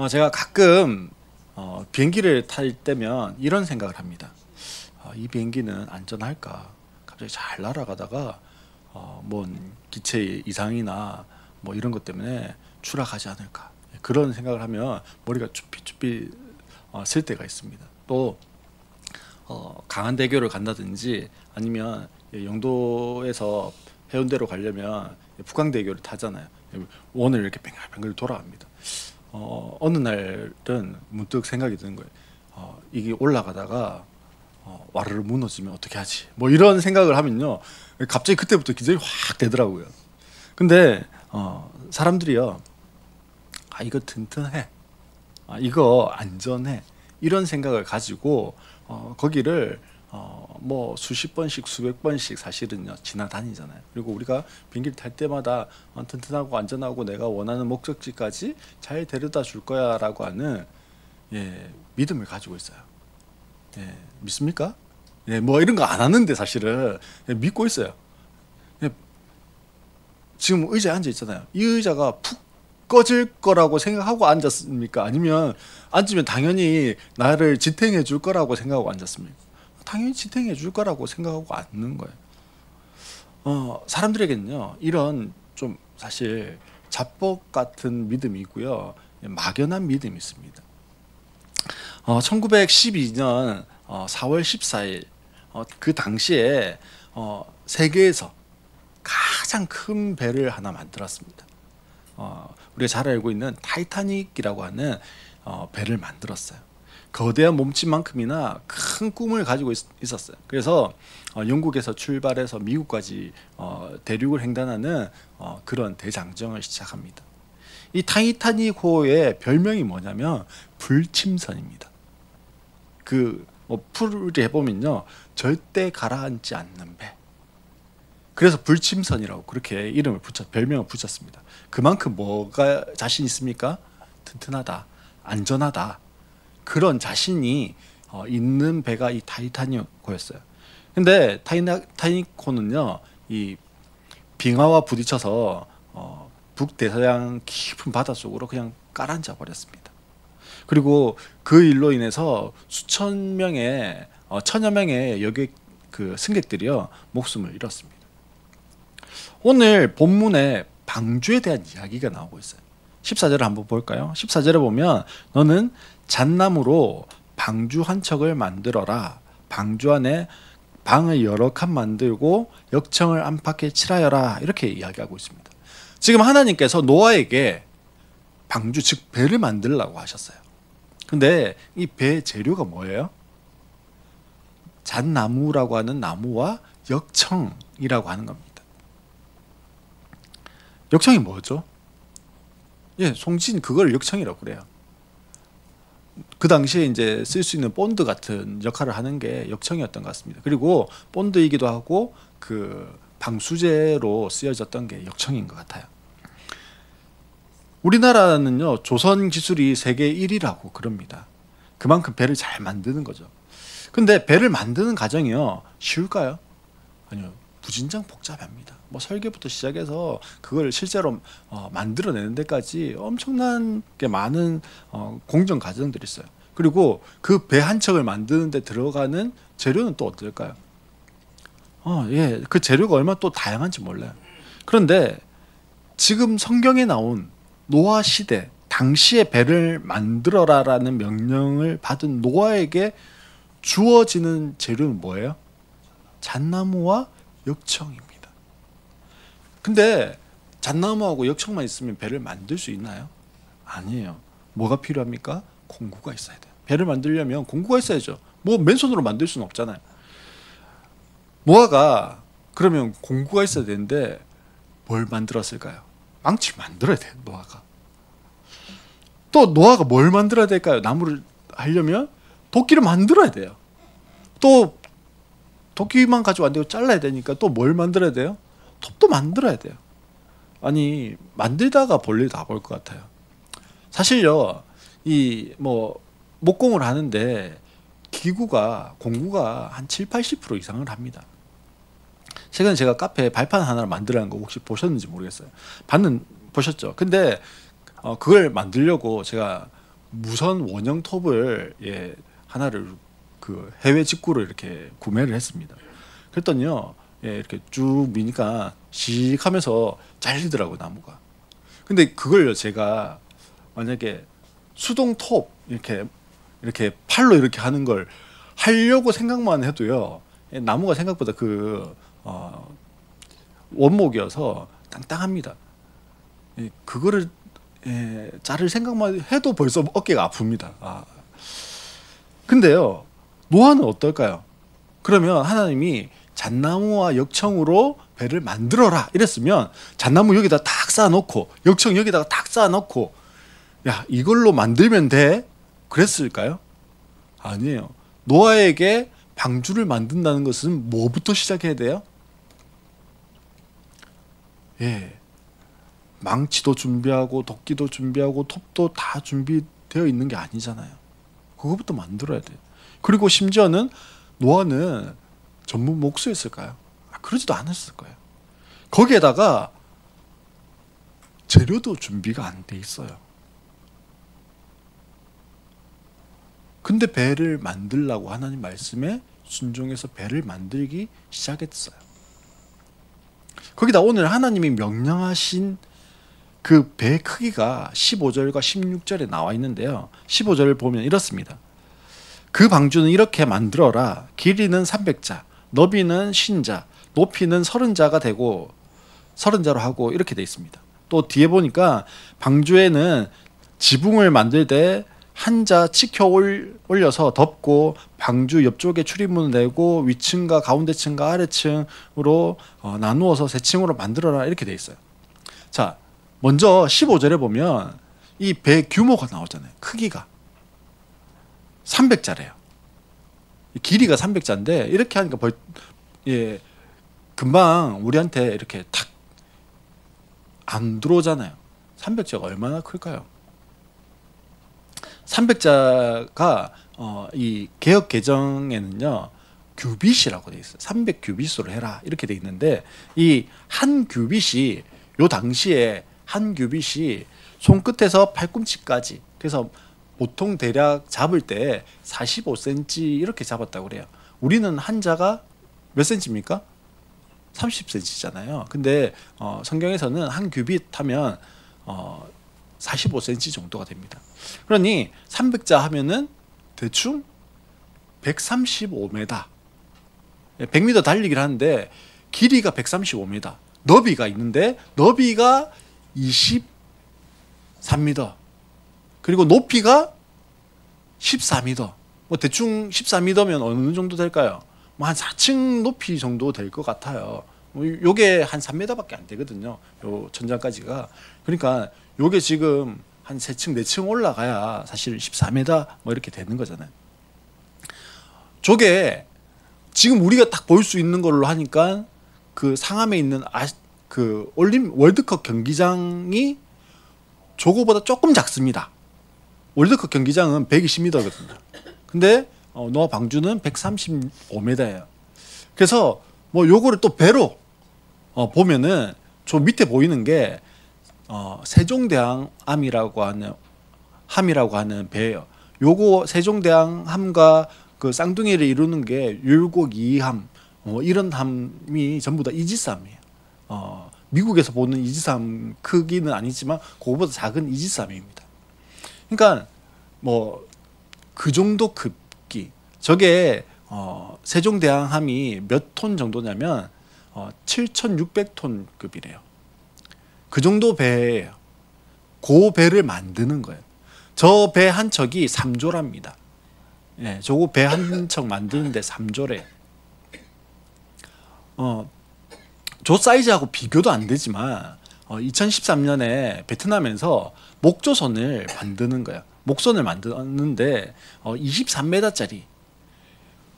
제가 가끔 비행기를 탈 때면 이런 생각을 합니다. 이 비행기는 안전할까? 갑자기 잘 날아가다가 뭔 기체 이상이나 뭐 이런 것 때문에 추락하지 않을까? 그런 생각을 하면 머리가 쭈삣쭈삣 쓸 때가 있습니다. 또 강한대교를 간다든지 아니면 영도에서 해운대로 가려면 북강대교를 타잖아요. 원을 이렇게 뱅글뱅글 돌아갑니다. 어느 날은 문득 생각이 드는 거예요. 이게 올라가다가 와르르 무너지면 어떻게 하지? 뭐 이런 생각을 하면요, 갑자기 그때부터 기절이 확 되더라고요. 근데 사람들이요, 이거 튼튼해, 이거 안전해, 이런 생각을 가지고 거기를 뭐 수십 번씩 수백 번씩 사실은요 지나다니잖아요. 그리고 우리가 비행기를 탈 때마다 튼튼하고 안전하고 내가 원하는 목적지까지 잘 데려다 줄 거야라고 하는 믿음을 가지고 있어요. 믿습니까? 뭐 이런 거 안 하는데 사실은 믿고 있어요. 예, 지금 의자에 앉아 있잖아요. 이 의자가 푹 꺼질 거라고 생각하고 앉았습니까? 아니면 앉으면 당연히 나를 지탱해 줄 거라고 생각하고 앉았습니까? 당연히 지탱해 줄 거라고 생각하고 앉는 거예요. 사람들에게는요, 이런 좀 사실 자뻑 같은 믿음이 있고요, 막연한 믿음이 있습니다. 1912년 4월 14일 그 당시에 세계에서 가장 큰 배를 하나 만들었습니다. 우리가 잘 알고 있는 타이타닉이라고 하는 배를 만들었어요. 거대한 몸집만큼이나 큰 꿈을 가지고 있었어요. 그래서 영국에서 출발해서 미국까지 대륙을 횡단하는 그런 대장정을 시작합니다. 이 타이타닉호의 별명이 뭐냐면 불침선입니다. 풀이 해보면요, 절대 가라앉지 않는 배. 그래서 불침선이라고 그렇게 별명을 붙였습니다. 그만큼 뭐가 자신 있습니까? 튼튼하다, 안전하다, 그런 자신이 있는 배가 이 타이타닉호였어요. 근데 타이타닉호는요, 이 빙하와 부딪혀서 북대서양 깊은 바닷속으로 그냥 깔아앉아 버렸습니다. 그리고 그 일로 인해서 천여 명의 여객 그 승객들이요 목숨을 잃었습니다. 오늘 본문에 방주에 대한 이야기가 나오고 있어요. 14절을 한번 볼까요? 14절에 보면 너는 잣나무로 방주 한 척을 만들어라. 방주 안에 방을 여러 칸 만들고 역청을 안팎에 칠하여라. 이렇게 이야기하고 있습니다. 지금 하나님께서 노아에게 방주, 즉 배를 만들라고 하셨어요. 근데 이 배 재료가 뭐예요? 잣나무라고 하는 나무와 역청이라고 하는 겁니다. 역청이 뭐죠? 송진 그걸 역청이라고 그래요. 그 당시에 이제 쓸 수 있는 본드 같은 역할을 하는 게 역청이었던 것 같습니다. 그리고 본드이기도 하고 그 방수제로 쓰여졌던 게 역청인 것 같아요. 우리나라는요, 조선 기술이 세계 1위라고 그럽니다. 그만큼 배를 잘 만드는 거죠. 근데 배를 만드는 과정이요, 쉬울까요? 아니요, 무진장 복잡합니다. 뭐 설계부터 시작해서 그걸 실제로 만들어내는 데까지 엄청난 게 많은 공정 과정들이 있어요. 그리고 그 배 한 척을 만드는 데 들어가는 재료는 또 어떨까요? 그 재료가 얼마나 또 다양한지 몰라요. 그런데 지금 성경에 나온 노아 시대 당시에 배를 만들어라라는 명령을 받은 노아에게 주어지는 재료는 뭐예요? 잣나무와 역청입니다. 근데 잣나무하고 역청만 있으면 배를 만들 수 있나요? 아니에요. 뭐가 필요합니까? 공구가 있어야 돼요. 배를 만들려면 공구가 있어야죠. 뭐 맨손으로 만들 수는 없잖아요. 노아가 그러면 공구가 있어야 되는데 뭘 만들었을까요? 망치 만들어야 돼요, 노아가. 또 노아가 뭘 만들어야 될까요? 나무를 하려면 도끼를 만들어야 돼요. 또 도끼만 가지고 안 되고 잘라야 되니까 또 뭘 만들어야 돼요? 톱도 만들어야 돼요. 아니, 만들다가 볼일 다 볼 것 같아요. 사실요, 이 뭐 목공을 하는데 공구가 한 7, 80% 이상을 합니다. 최근에 제가 카페에 발판 하나를 만들라는 거 혹시 보셨는지 모르겠어요. 보셨죠? 근데 그걸 만들려고 제가 무선 원형 톱을 하나를 그 해외 직구로 이렇게 구매를 했습니다. 그랬더니요, 이렇게 쭉 미니까 씩하면서 잘리더라고 나무가. 근데 그걸요 제가 만약에 수동 톱 이렇게 팔로 이렇게 하는 걸 하려고 생각만 해도요, 나무가 생각보다 원목이어서 땅땅합니다. 그거를 자를 생각만 해도 벌써 어깨가 아픕니다. 근데요, 노아는 어떨까요? 그러면 하나님이 잣나무와 역청으로 배를 만들어라 이랬으면 잣나무 여기다 탁 쌓아놓고 역청 여기다가 탁 쌓아놓고 야 이걸로 만들면 돼 그랬을까요? 아니에요. 노아에게 방주를 만든다는 것은 뭐부터 시작해야 돼요? 망치도 준비하고 도끼도 준비하고 톱도 다 준비되어 있는 게 아니잖아요. 그거부터 만들어야 돼요. 그리고 심지어는 노아는 전문 목수였을까요? 그러지도 않았을 거예요. 거기에다가 재료도 준비가 안 돼 있어요. 근데 배를 만들라고 하나님 말씀에 순종해서 배를 만들기 시작했어요. 거기다 오늘 하나님이 명령하신 그 배 크기가 15절과 16절에 나와 있는데요. 15절을 보면 이렇습니다. 그 방주는 이렇게 만들어라. 길이는 300자, 너비는 50자, 높이는 30자가 되고 30자로 하고 이렇게 돼 있습니다. 또 뒤에 보니까 방주에는 지붕을 만들 때 한 자 치켜 올려서 덮고 방주 옆쪽에 출입문을 내고 위층과 가운데층과 아래층으로 나누어서 세 층으로 만들어라 이렇게 돼 있어요. 자, 먼저 15절에 보면 이 배 규모가 나오잖아요. 크기가 300자래요. 길이가 300자인데 이렇게 하니까 금방 우리한테 이렇게 탁 안 들어오잖아요. 300자가 얼마나 클까요? 300자가 이 개역 개정에는요 규빗이라고 돼 있어요. 300규빗으로 해라 이렇게 돼 있는데 이 한 규빗이 요 당시에 한 규빗이 손끝에서 팔꿈치까지, 그래서 보통 대략 잡을 때 45cm 이렇게 잡았다고 그래요. 우리는 한 자가 몇 cm입니까? 30cm잖아요. 근데 성경에서는 한 규빗 하면 45cm 정도가 됩니다. 그러니 300자 하면은 대충 135m, 100m 달리기를 하는데 길이가 135m, 너비가 있는데 너비가 23m, 그리고 높이가 14m. 뭐 대충 14m면 어느 정도 될까요? 뭐 한 4층 높이 정도 될 것 같아요. 요게 한 3m밖에 안 되거든요. 요 천장까지가. 그러니까 요게 지금 한 3층, 4층 올라가야 사실 14m 뭐 이렇게 되는 거잖아요. 저게 지금 우리가 딱 볼 수 있는 걸로 하니까 그 상암에 있는 그 월드컵 경기장이 저거보다 조금 작습니다. 월드컵 경기장은 120m거든요. 근데 노아 방주는 135m예요. 그래서 뭐 요거를 또 배로 보면은 저 밑에 보이는 게 세종대왕함이라고 하는 배예요. 요거 세종대왕함과 그 쌍둥이를 이루는 게 율곡 2함 이런 함이 전부 다 이지스함이에요. 미국에서 보는 이지스함 크기는 아니지만 그거보다 작은 이지스함입니다. 그러니까 뭐 그 정도 급기. 저게 세종대왕함이 몇 톤 정도냐면 7,600톤급이래요. 그 정도 배예요. 그 배를 만드는 거예요. 저 배 한 척이 3조랍니다. 예, 저거 배 한 척 만드는데 3조래. 저 사이즈하고 비교도 안 되지만 2013년에 베트남에서 목조선을 만드는 거예요. 목선을 만드는데 23m짜리.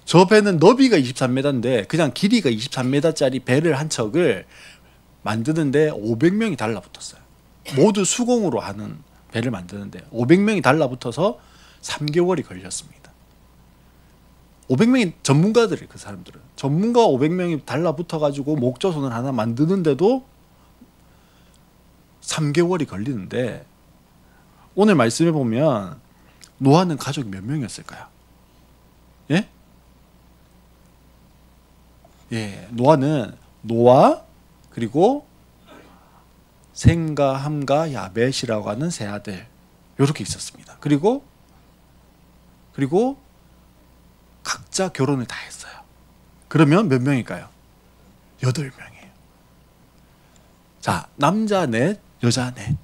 저 배는 너비가 23m인데 그냥 길이가 23m짜리 배를 한 척을 만드는데 500명이 달라붙었어요. 모두 수공으로 하는 배를 만드는데 500명이 달라붙어서 3개월이 걸렸습니다. 500명이 전문가들이, 그 사람들은 전문가 500명이 달라붙어가지고 목조선을 하나 만드는데도 3개월이 걸리는데 오늘 말씀해 보면 노아는 가족이 몇 명이었을까요? 예? 예, 노아는 노아 그리고 셈과 함과 야벳이라고 하는 세 아들 이렇게 있었습니다. 그리고 각자 결혼을 다 했어요. 그러면 몇 명일까요? 8명이에요. 자, 남자 넷, 여자 넷.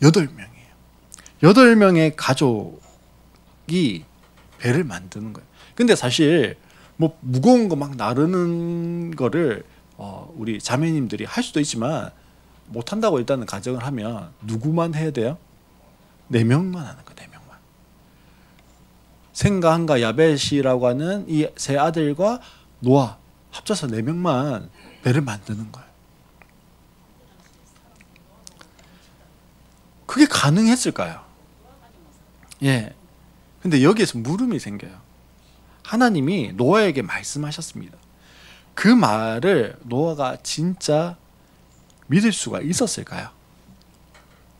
8명이에요. 8명의 가족이 배를 만드는 거예요. 근데 사실 뭐 무거운 거 막 나르는 거를 우리 자매님들이 할 수도 있지만 못한다고 일단은 가정을 하면 누구만 해야 돼요? 4명만 하는 거예요. 4명만. 셈과 함과 야벳이라고 하는 이 세 아들과 노아 합쳐서 4명만 배를 만드는 거예요. 그게 가능했을까요? 예. 근데 여기에서 물음이 생겨요. 하나님이 노아에게 말씀하셨습니다. 그 말을 노아가 진짜 믿을 수가 있었을까요?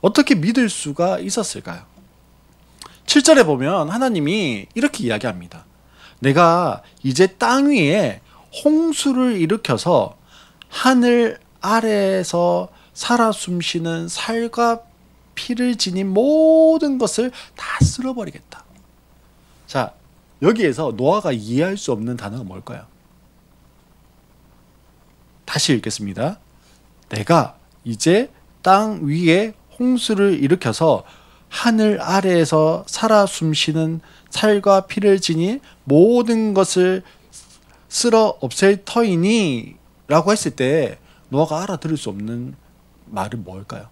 어떻게 믿을 수가 있었을까요? 7절에 보면 하나님이 이렇게 이야기합니다. 내가 이제 땅 위에 홍수를 일으켜서 하늘 아래에서 살아 숨쉬는 살과 피를 지닌 모든 것을 다 쓸어버리겠다. 자, 여기에서 노아가 이해할 수 없는 단어가 뭘까요? 다시 읽겠습니다. 내가 이제 땅 위에 홍수를 일으켜서 하늘 아래에서 살아 숨쉬는 살과 피를 지닌 모든 것을 쓸어 없앨 터이니 라고 했을 때 노아가 알아들을 수 없는 말은 뭘까요?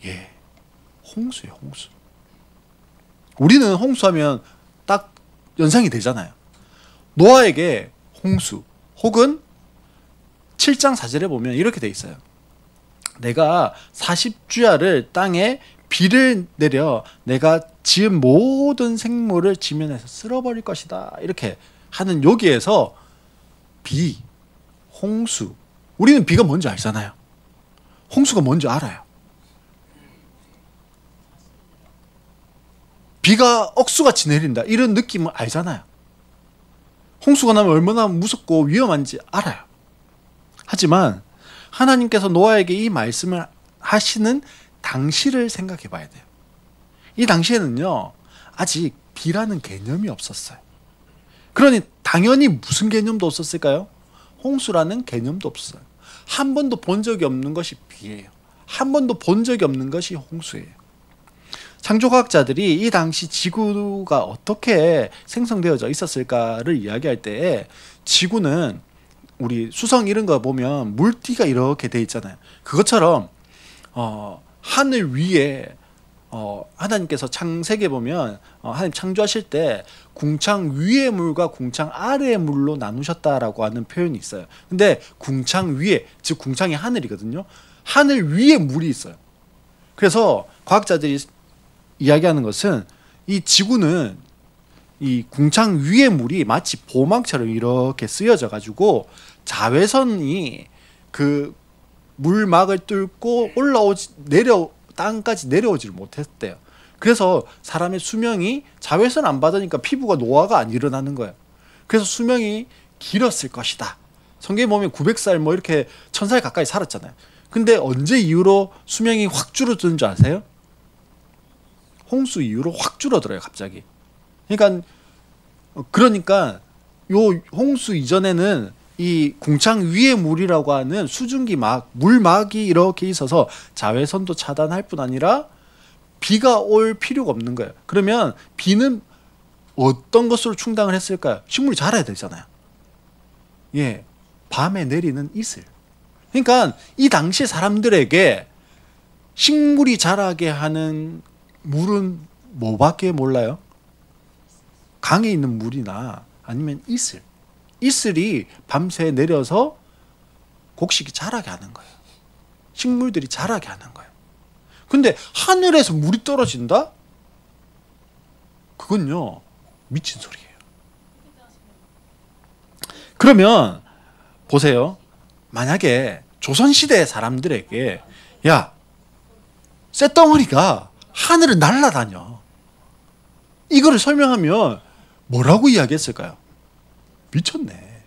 예, 홍수예요. 홍수. 우리는 홍수하면 딱 연상이 되잖아요. 노아에게 홍수 혹은 7장 4절에 보면 이렇게 돼 있어요. 내가 40주야를 땅에 비를 내려 내가 지은 모든 생물을 지면에서 쓸어버릴 것이다. 이렇게 하는 여기에서 비, 홍수. 우리는 비가 뭔지 알잖아요. 홍수가 뭔지 알아요. 비가 억수같이 내린다. 이런 느낌을 알잖아요. 홍수가 나면 얼마나 무섭고 위험한지 알아요. 하지만 하나님께서 노아에게 이 말씀을 하시는 당시를 생각해 봐야 돼요. 이 당시에는요, 아직 비라는 개념이 없었어요. 그러니 당연히 무슨 개념도 없었을까요? 홍수라는 개념도 없어요. 한 번도 본 적이 없는 것이 비예요. 한 번도 본 적이 없는 것이 홍수예요. 창조과학자들이 이 당시 지구가 어떻게 생성되어져 있었을까를 이야기할 때 지구는 우리 수성 이런 거 보면 물띠가 이렇게 돼 있잖아요. 그것처럼 하늘 위에 하나님께서 창세기에 보면 하나님 창조하실 때 궁창 위의 물과 궁창 아래의 물로 나누셨다라고 하는 표현이 있어요. 근데 궁창 위에, 즉 궁창이 하늘이거든요. 하늘 위에 물이 있어요. 그래서 과학자들이 이야기하는 것은 이 지구는 이 궁창 위의 물이 마치 보망처럼 이렇게 쓰여져 가지고 자외선이 그 물막을 뚫고 땅까지 내려오지를 못했대요. 그래서 사람의 수명이 자외선 안 받으니까 피부가 노화가 안 일어나는 거예요. 그래서 수명이 길었을 것이다. 성경에 보면 900살 뭐 이렇게 1000살 가까이 살았잖아요. 근데 언제 이후로 수명이 확 줄어드는 줄 아세요? 홍수 이후로 확 줄어들어요, 갑자기. 그러니까 요 홍수 이전에는 이 궁창 위의 물이라고 하는 수증기 물막이 이렇게 있어서 자외선도 차단할 뿐 아니라 비가 올 필요가 없는 거예요. 그러면 비는 어떤 것으로 충당을 했을까요? 식물이 자라야 되잖아요. 예, 밤에 내리는 이슬. 그러니까 이 당시 사람들에게 식물이 자라게 하는 물은 뭐밖에 몰라요? 강에 있는 물이나 아니면 이슬. 이슬이 밤새 내려서 곡식이 자라게 하는 거예요. 식물들이 자라게 하는 거예요. 근데 하늘에서 물이 떨어진다? 그건요, 미친 소리예요. 그러면 보세요. 만약에 조선시대 사람들에게 야, 쇳덩어리가 하늘을 날아다녀. 이거를 설명하면 뭐라고 이야기했을까요? 미쳤네.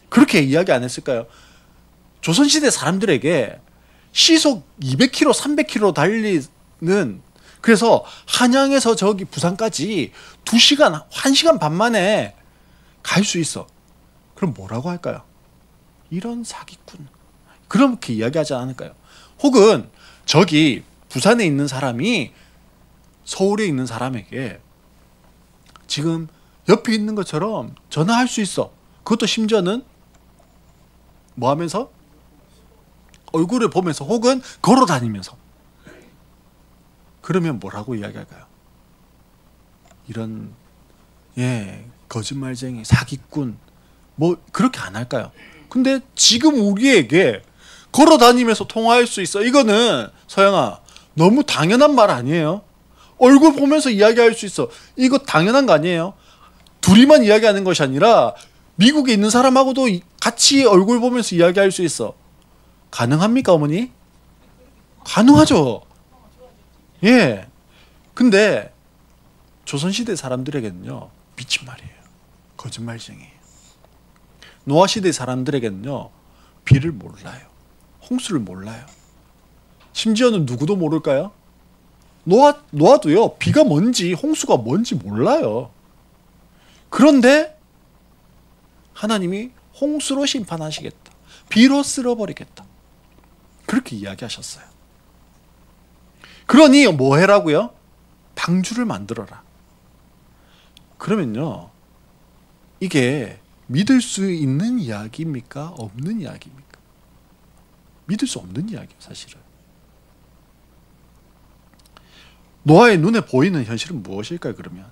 그렇게 이야기 안 했을까요? 조선시대 사람들에게 시속 200km, 300km 달리는, 그래서 한양에서 저기 부산까지 2시간, 1시간 반 만에 갈 수 있어. 그럼 뭐라고 할까요? 이런 사기꾼. 그렇게 이야기하지 않을까요? 혹은 저기 부산에 있는 사람이 서울에 있는 사람에게 지금 옆에 있는 것처럼 전화할 수 있어. 그것도 심지어는 뭐 하면서? 얼굴을 보면서 혹은 걸어 다니면서. 그러면 뭐라고 이야기할까요? 이런 거짓말쟁이, 사기꾼, 뭐 그렇게 안 할까요? 근데 지금 우리에게 걸어 다니면서 통화할 수 있어. 이거는 서영아, 너무 당연한 말 아니에요? 얼굴 보면서 이야기할 수 있어. 이거 당연한 거 아니에요? 둘이만 이야기하는 것이 아니라 미국에 있는 사람하고도 같이 얼굴 보면서 이야기할 수 있어. 가능합니까, 어머니? 가능하죠. 예. 근데 조선시대 사람들에게는요, 미친 말이에요. 거짓말쟁이에요. 노아시대 사람들에게는요, 비를 몰라요. 홍수를 몰라요. 심지어는 누구도 모를까요? 노아도요, 비가 뭔지 홍수가 뭔지 몰라요. 그런데 하나님이 홍수로 심판하시겠다. 비로 쓸어버리겠다. 그렇게 이야기하셨어요. 그러니 뭐 해라고요? 방주를 만들어라. 그러면요, 이게 믿을 수 있는 이야기입니까? 없는 이야기입니까? 믿을 수 없는 이야기예요, 사실은. 노아의 눈에 보이는 현실은 무엇일까요, 그러면?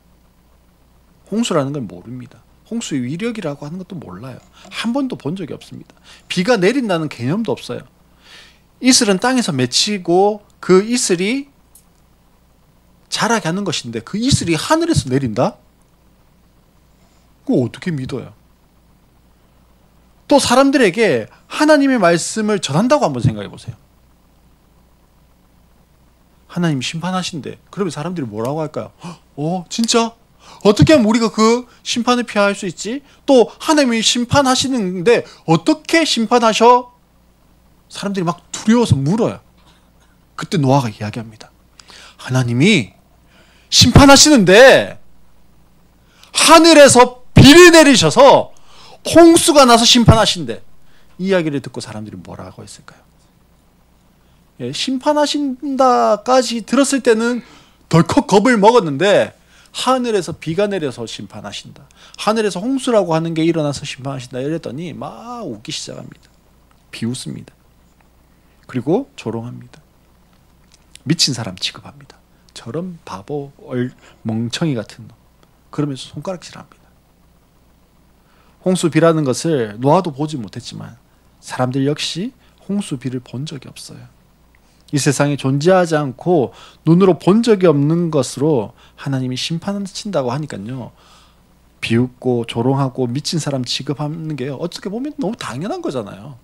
홍수라는 걸 모릅니다. 홍수의 위력이라고 하는 것도 몰라요. 한 번도 본 적이 없습니다. 비가 내린다는 개념도 없어요. 이슬은 땅에서 맺히고 그 이슬이 자라게 하는 것인데 그 이슬이 하늘에서 내린다? 그거 어떻게 믿어요? 또 사람들에게 하나님의 말씀을 전한다고 한번 생각해 보세요. 하나님 심판하신대. 그러면 사람들이 뭐라고 할까요? 진짜? 어떻게 하면 우리가 그 심판을 피할 수 있지? 또 하나님이 심판하시는데 어떻게 심판하셔? 사람들이 막 두려워서 물어요. 그때 노아가 이야기합니다. 하나님이 심판하시는데 하늘에서 비를 내리셔서 홍수가 나서 심판하신대. 이 이야기를 듣고 사람들이 뭐라고 했을까요? 심판하신다까지 들었을 때는 덜컥 겁을 먹었는데 하늘에서 비가 내려서 심판하신다. 하늘에서 홍수라고 하는 게 일어나서 심판하신다. 이랬더니 막 웃기 시작합니다. 비웃습니다. 그리고 조롱합니다. 미친 사람 취급합니다. 저런 바보, 멍청이 같은 놈. 그러면서 손가락질합니다. 홍수 비라는 것을 노아도 보지 못했지만 사람들 역시 홍수 비를 본 적이 없어요. 이 세상에 존재하지 않고 눈으로 본 적이 없는 것으로 하나님이 심판하신다고 하니까요, 비웃고 조롱하고 미친 사람 취급하는 게 어떻게 보면 너무 당연한 거잖아요.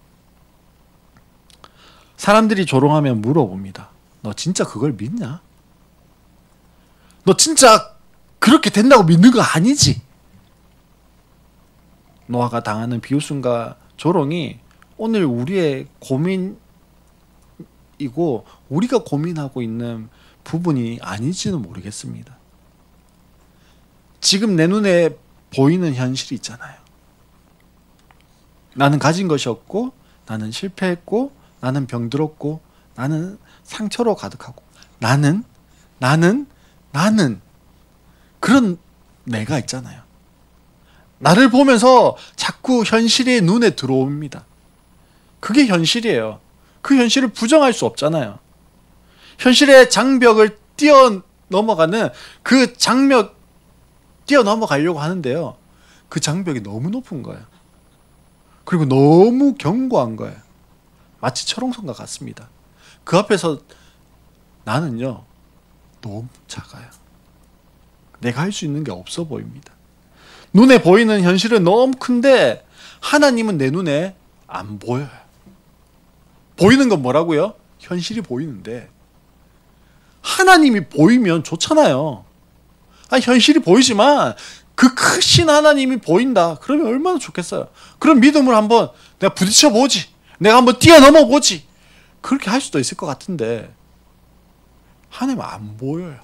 사람들이 조롱하면 물어봅니다. 너 진짜 그걸 믿냐? 너 진짜 그렇게 된다고 믿는 거 아니지? 노아가 당하는 비웃음과 조롱이 오늘 우리의 고민이고 우리가 고민하고 있는 부분이 아닐지는 모르겠습니다. 지금 내 눈에 보이는 현실이 있잖아요. 나는 가진 것이 없고, 나는 실패했고, 나는 병들었고, 나는 상처로 가득하고, 나는 그런 내가 있잖아요. 나를 보면서 자꾸 현실이 눈에 들어옵니다. 그게 현실이에요. 그 현실을 부정할 수 없잖아요. 현실의 장벽을 뛰어넘어가는 그 장벽 뛰어넘어가려고 하는데요, 그 장벽이 너무 높은 거예요. 그리고 너무 견고한 거예요. 마치 철옹성과 같습니다. 그 앞에서 나는요, 너무 작아요. 내가 할 수 있는 게 없어 보입니다. 눈에 보이는 현실은 너무 큰데 하나님은 내 눈에 안 보여요. 보이는 건 뭐라고요? 현실이 보이는데 하나님이 보이면 좋잖아요. 현실이 보이지만 그 크신 하나님이 보인다. 그러면 얼마나 좋겠어요. 그런 믿음을 한번 내가 부딪혀 보지. 내가 한번 뛰어넘어 보지. 그렇게 할 수도 있을 것 같은데 하나님은 안 보여요.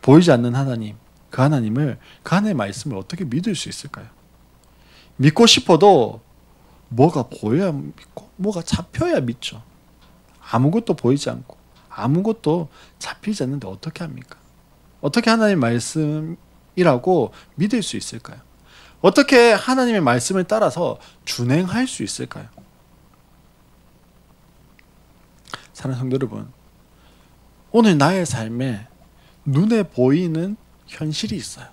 보이지 않는 하나님, 그 하나님을, 그 하나님의 말씀을 어떻게 믿을 수 있을까요? 믿고 싶어도 뭐가 보여야 믿고 뭐가 잡혀야 믿죠. 아무것도 보이지 않고 아무것도 잡히지 않는데 어떻게 합니까? 어떻게 하나님의 말씀이라고 믿을 수 있을까요? 어떻게 하나님의 말씀을 따라서 준행할 수 있을까요? 사랑하는 성도 여러분, 오늘 나의 삶에 눈에 보이는 현실이 있어요.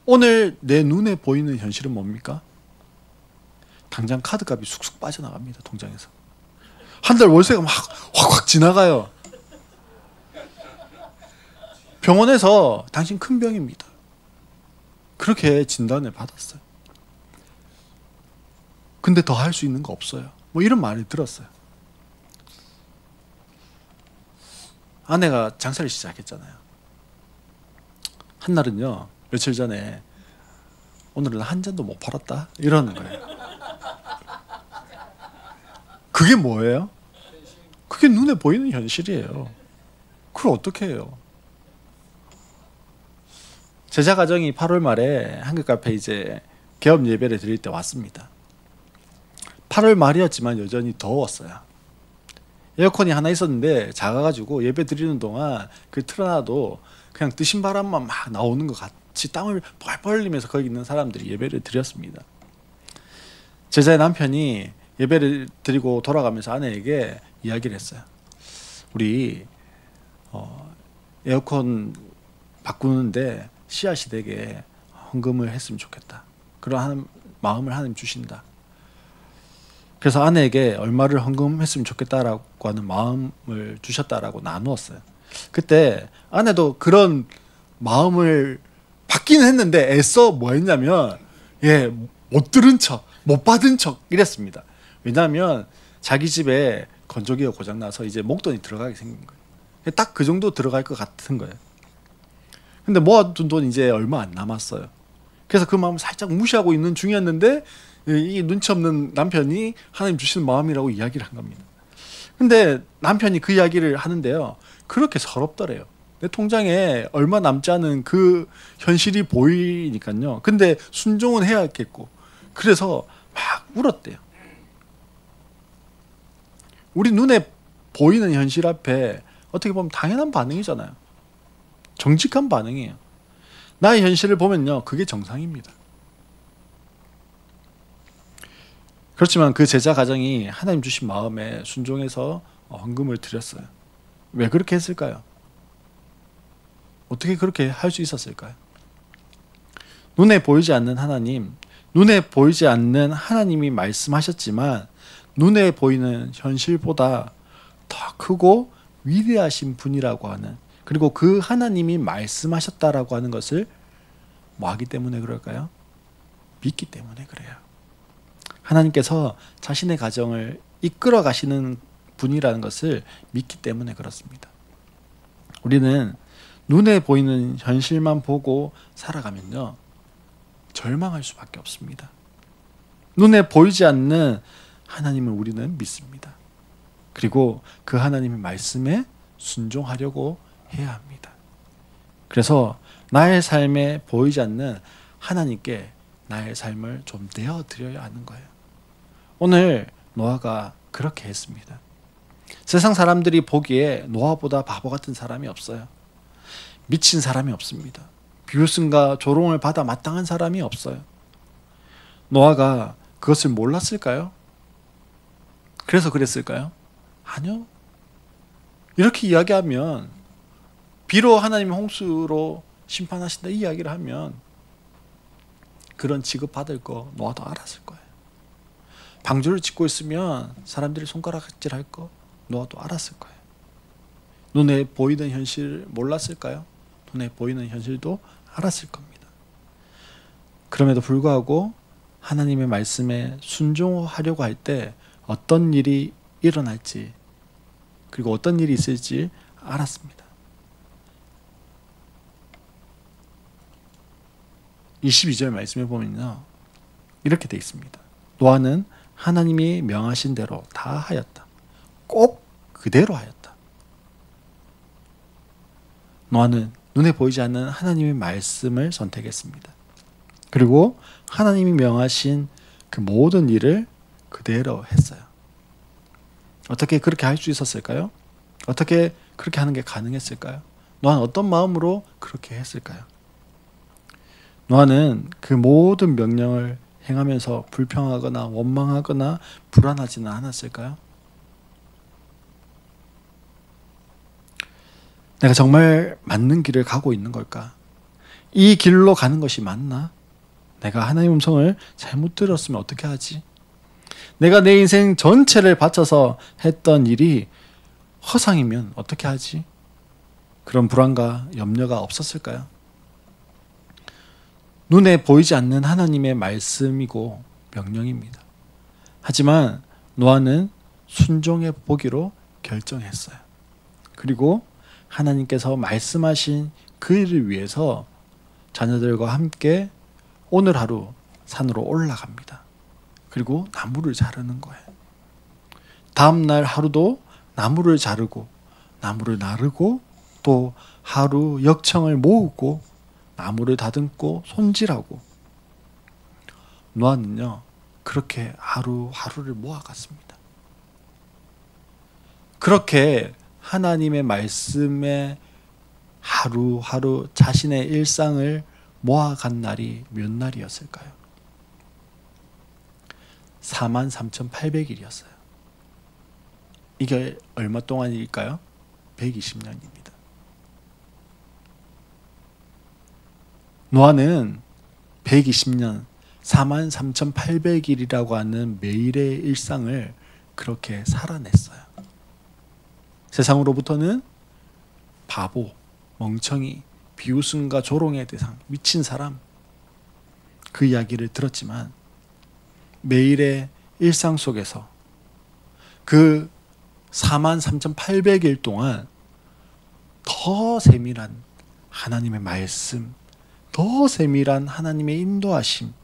오늘 내 눈에 보이는 현실은 뭡니까? 당장 카드값이 쑥쑥 빠져나갑니다. 통장에서. 한 달 월세가 막 확확 지나가요. 병원에서 당신 큰 병입니다. 그렇게 진단을 받았어요. 근데 더 할 수 있는 거 없어요. 뭐 이런 말을 들었어요. 아내가 장사를 시작했잖아요. 한날은요, 며칠 전에 오늘은 한 잔도 못 팔았다 이러는 거예요. 그게 뭐예요? 그게 눈에 보이는 현실이에요. 그걸 어떻게 해요? 제자 가정이 8월 말에 한글카페 이제 개업 예배를 드릴 때 왔습니다. 8월 말이었지만 여전히 더웠어요. 에어컨이 하나 있었는데 작아가지고 예배 드리는 동안 그 틀어놔도 그냥 뜨신 바람만 막 나오는 것 같이 땀을 뻘뻘 흘리면서 거기 있는 사람들이 예배를 드렸습니다. 제자의 남편이 예배를 드리고 돌아가면서 아내에게 이야기를 했어요. 우리 에어컨 바꾸는데 씨앗이 되게 헌금을 했으면 좋겠다. 그러한 마음을 하나님 주신다. 그래서 아내에게 얼마를 헌금했으면 좋겠다라고 하는 마음을 주셨다라고 나누었어요. 그때 아내도 그런 마음을 받기는 했는데 애써 뭐 했냐면 못 들은 척, 못 받은 척 이랬습니다. 왜냐하면 자기 집에 건조기가 고장나서 이제 목돈이 들어가게 생긴 거예요. 딱 그 정도 들어갈 것 같은 거예요. 근데 모아둔 돈 이제 얼마 안 남았어요. 그래서 그 마음을 살짝 무시하고 있는 중이었는데 이 눈치 없는 남편이 하나님 주시는 마음이라고 이야기를 한 겁니다. 근데 남편이 그 이야기를 하는데요, 그렇게 서럽더래요. 내 통장에 얼마 남지 않은 그 현실이 보이니까요. 근데 순종은 해야겠고, 그래서 막 울었대요. 우리 눈에 보이는 현실 앞에 어떻게 보면 당연한 반응이잖아요. 정직한 반응이에요. 나의 현실을 보면요, 그게 정상입니다. 그렇지만 그 제자 가정이 하나님 주신 마음에 순종해서 헌금을 드렸어요. 왜 그렇게 했을까요? 어떻게 그렇게 할 수 있었을까요? 눈에 보이지 않는 하나님, 눈에 보이지 않는 하나님이 말씀하셨지만 눈에 보이는 현실보다 더 크고 위대하신 분이라고 하는, 그리고 그 하나님이 말씀하셨다라고 하는 것을 뭐 하기 때문에 그럴까요? 믿기 때문에 그래요. 하나님께서 자신의 가정을 이끌어 가시는 분이라는 것을 믿기 때문에 그렇습니다. 우리는 눈에 보이는 현실만 보고 살아가면요, 절망할 수밖에 없습니다. 눈에 보이지 않는 하나님을 우리는 믿습니다. 그리고 그 하나님의 말씀에 순종하려고 해야 합니다. 그래서 나의 삶에 보이지 않는 하나님께 나의 삶을 좀 내어드려야 하는 거예요. 오늘 노아가 그렇게 했습니다. 세상 사람들이 보기에 노아보다 바보 같은 사람이 없어요. 미친 사람이 없습니다. 비웃음과 조롱을 받아 마땅한 사람이 없어요. 노아가 그것을 몰랐을까요? 그래서 그랬을까요? 아니요. 이렇게 이야기하면, 비록 하나님이 홍수로 심판하신다 이 이야기를 하면 그런 취급받을 거 노아도 알았을 거예요. 방주를 짓고 있으면 사람들이 손가락질할 거 노아도 알았을 거예요. 눈에 보이는 현실 몰랐을까요? 눈에 보이는 현실도 알았을 겁니다. 그럼에도 불구하고 하나님의 말씀에 순종하려고 할 때 어떤 일이 일어날지 그리고 어떤 일이 있을지 알았습니다. 22절 말씀해 보면요, 이렇게 되어 있습니다. 노아는 하나님이 명하신 대로 다 하였다. 꼭 그대로 하였다. 노아는 눈에 보이지 않는 하나님의 말씀을 선택했습니다. 그리고 하나님이 명하신 그 모든 일을 그대로 했어요. 어떻게 그렇게 할 수 있었을까요? 어떻게 그렇게 하는 게 가능했을까요? 노아는 어떤 마음으로 그렇게 했을까요? 노아는 그 모든 명령을 행하면서 불평하거나 원망하거나 불안하지는 않았을까요? 내가 정말 맞는 길을 가고 있는 걸까? 이 길로 가는 것이 맞나? 내가 하나님의 음성을 잘못 들었으면 어떻게 하지? 내가 내 인생 전체를 바쳐서 했던 일이 허상이면 어떻게 하지? 그런 불안과 염려가 없었을까요? 눈에 보이지 않는 하나님의 말씀이고 명령입니다. 하지만 노아는 순종해 보기로 결정했어요. 그리고 하나님께서 말씀하신 그 일을 위해서 자녀들과 함께 오늘 하루 산으로 올라갑니다. 그리고 나무를 자르는 거예요. 다음 날 하루도 나무를 자르고 나무를 나르고 또 하루 역청을 모으고 나무를 다듬고 손질하고, 노아는요 그렇게 하루하루를 모아갔습니다. 그렇게 하나님의 말씀에 하루하루 자신의 일상을 모아간 날이 몇 날이었을까요? 43,800일이었어요. 이게 얼마 동안일까요? 120년입니다. 노아는 120년, 43,800일이라고 하는 매일의 일상을 그렇게 살아냈어요. 세상으로부터는 바보, 멍청이, 비웃음과 조롱의 대상, 미친 사람, 그 이야기를 들었지만 매일의 일상 속에서 그 43,800일 동안 더 세밀한 하나님의 말씀, 더 세밀한 하나님의 인도하심,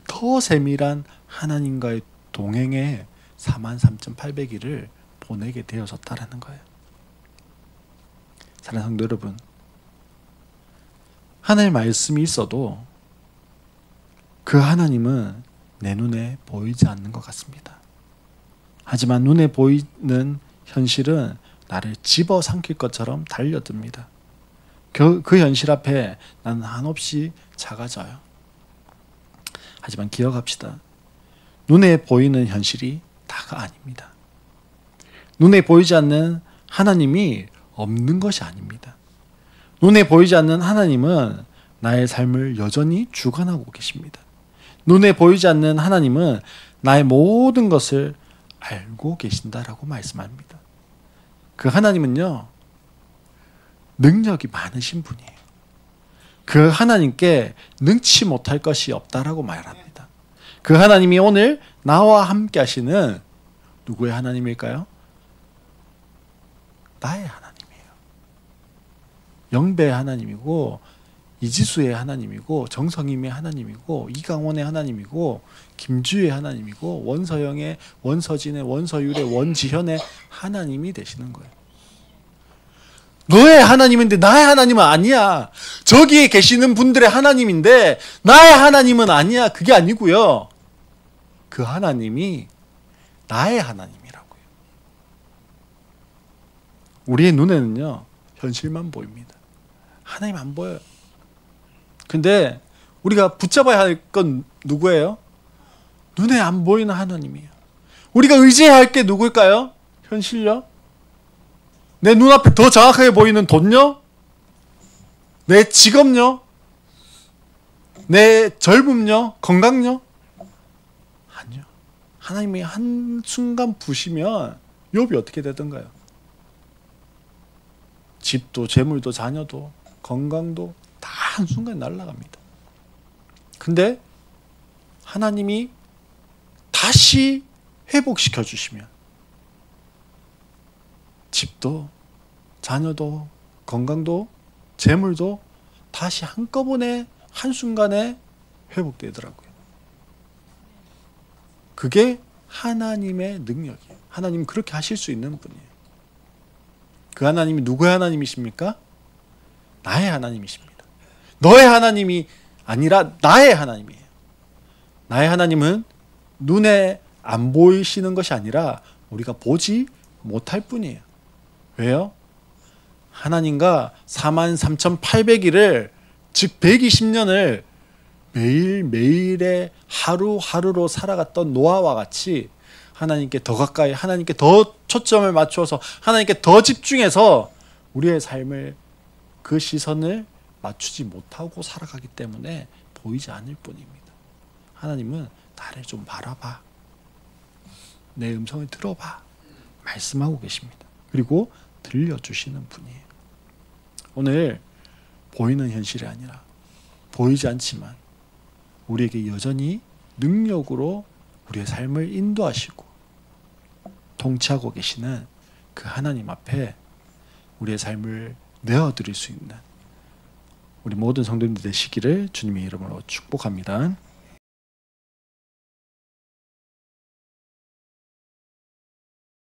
더 세밀한 하나님과의 동행에 43,800일을 보내게 되어졌다라는 거예요. 사랑하는 성도 여러분, 하나님의 말씀이 있어도 그 하나님은 내 눈에 보이지 않는 것 같습니다. 하지만 눈에 보이는 현실은 나를 집어삼킬 것처럼 달려듭니다. 그 현실 앞에 나는 한없이 작아져요. 하지만 기억합시다. 눈에 보이는 현실이 다가 아닙니다. 눈에 보이지 않는 하나님이 없는 것이 아닙니다. 눈에 보이지 않는 하나님은 나의 삶을 여전히 주관하고 계십니다. 눈에 보이지 않는 하나님은 나의 모든 것을 알고 계신다라고 말씀합니다. 그 하나님은요, 능력이 많으신 분이에요. 그 하나님께 능치 못할 것이 없다라고 말합니다. 그 하나님이 오늘 나와 함께 하시는 누구의 하나님일까요? 나의 하나님이에요. 영배의 하나님이고, 이지수의 하나님이고, 정성임의 하나님이고, 이강원의 하나님이고, 김주의 하나님이고, 원서영의, 원서진의, 원서율의, 원지현의 하나님이 되시는 거예요. 너의 하나님인데 나의 하나님은 아니야. 저기에 계시는 분들의 하나님인데 나의 하나님은 아니야. 그게 아니고요. 그 하나님이 나의 하나님이라고요. 우리의 눈에는요, 현실만 보입니다. 하나님 안 보여요. 근데 우리가 붙잡아야 할 건 누구예요? 눈에 안 보이는 하나님이에요. 우리가 의지해야 할 게 누구일까요? 현실요? 내 눈앞에 더 정확하게 보이는 돈요? 내 직업요? 내 젊음요? 건강요? 아니요. 하나님이 한순간 부시면 욥이 어떻게 되던가요? 집도 재물도 자녀도 건강도 다 한순간에 날아갑니다. 근데 하나님이 다시 회복시켜 주시면 집도, 자녀도, 건강도, 재물도 다시 한꺼번에 한순간에 회복되더라고요. 그게 하나님의 능력이에요. 하나님은 그렇게 하실 수 있는 분이에요. 그 하나님이 누구의 하나님이십니까? 나의 하나님이십니다. 너의 하나님이 아니라 나의 하나님이에요. 나의 하나님은 눈에 안 보이시는 것이 아니라 우리가 보지 못할 뿐이에요. 왜요? 하나님과 43,800일을 즉 120년을 매일매일의 하루하루로 살아갔던 노아와 같이 하나님께 더 가까이, 하나님께 더 초점을 맞추어서 하나님께 더 집중해서 우리의 삶을 그 시선을 맞추지 못하고 살아가기 때문에 보이지 않을 뿐입니다. 하나님은 나를 좀 바라봐, 내 음성을 들어봐 말씀하고 계십니다. 그리고 들려주시는 분이에요. 오늘 보이는 현실이 아니라 보이지 않지만 우리에게 여전히 능력으로 우리의 삶을 인도하시고 통치하고 계시는 그 하나님 앞에 우리의 삶을 내어드릴 수 있는 우리 모든 성도님들 되시기를 주님의 이름으로 축복합니다.